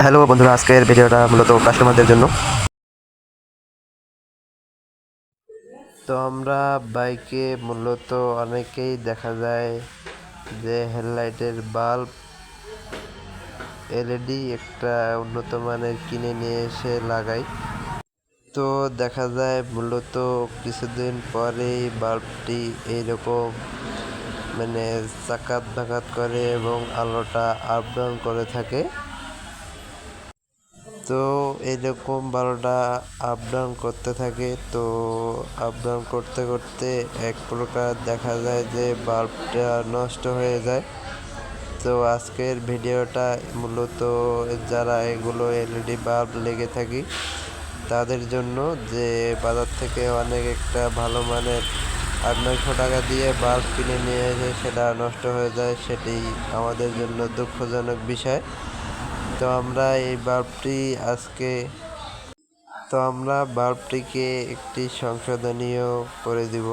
Hello বন্ধুরা, আজকের ভিডিওটা মূলত কাস্টমারদের জন্য। তো আমরা বাইকে মূলত অনেকেই দেখা যায় যে হেডলাইটের বাল্ব এলইডি একটা উন্নত মানের কিনে নিয়ে এসে লাগাই। তো দেখা যায় মূলত কিছুদিন পরেই বাল্বটি এইরকম চাকাত বাকাত করে এবং আলোটা আপ ডাউন করে থাকে। তো এরকম 12টা আপ ডাউন করতে থাকে। তো আপ ডাউন করতে করতে এক প্রকার দেখা যায় যে বাল্বটা নষ্ট হয়ে যায়। তো আজকের ভিডিওটা মূলত যারা এগুলো এলইডি বাল্ব লেগে থাকি তাদের জন্য, যে বাজার থেকে অনেক একটা ভালো মানের 800-900 টাকা দিয়ে বাল্ব কিনে নিয়ে এসে সেটা নষ্ট হয়ে যায়, সেটি আমাদের জন্য দুঃখজনক বিষয়। তো আমরা বাল্বটিকে একটি সংশোধনীয় করে দিব।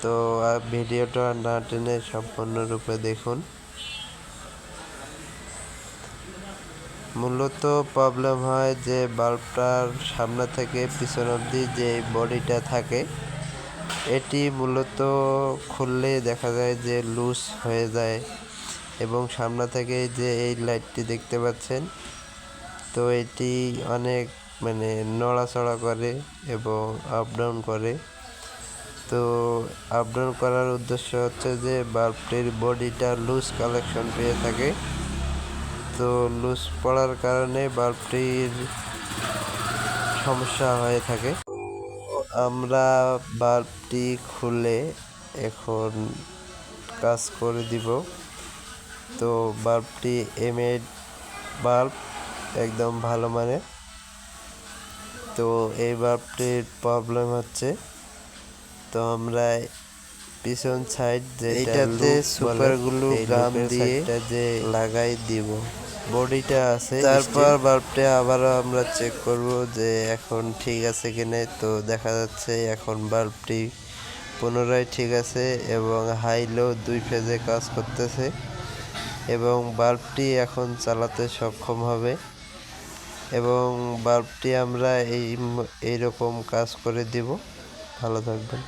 তো ভিডিওটা না টেনে সম্পূর্ণরূপে দেখুন। মূলত প্রবলেম হয় যে বাল্বটার সামনে থেকে পিছন অবধি যে বডিটা থাকে এটি মূলত খুললে দেখা যায় যে লুজ হয়ে যায়, এবং সামনে থেকে যে এই লাইটটি দেখতে পাচ্ছেন, তো এটি অনেক নড়াচড়া করে এবং আপ ডাউন করে। তো আপ ডাউন করার উদ্দেশ্য হচ্ছে যে বাল্বটির বডিটা লুজ কালেকশন পেয়ে থাকে। তো লুজ পড়ার কারণে বাল্বটির সমস্যা হয়ে থাকে। আমরা বাল্বটি খুলে এখন কাজ করে দিব। তো বাল্বটি এমএড বাল্ব, একদম ভালো মানের। তো এই বাল্বটির প্রবলেম হচ্ছে, তো আমরা পিছন সাইড যেটাতে সুপার গ্লু গাম দিয়ে যে লাগাই দিব বডিটা আছে, তারপর বাল্বটা আবারও আমরা চেক করব যে এখন ঠিক আছে কিনা। তো দেখা যাচ্ছে এখন বাল্বটি পুনরায় ঠিক আছে এবং হাই লো 2 ফেজে কাজ করতেছে, এবং বাল্বটি এখন চালাতে সক্ষম হবে। এবং বাল্বটি আমরা এইরকম কাজ করে দিব। ভালো থাকবেন।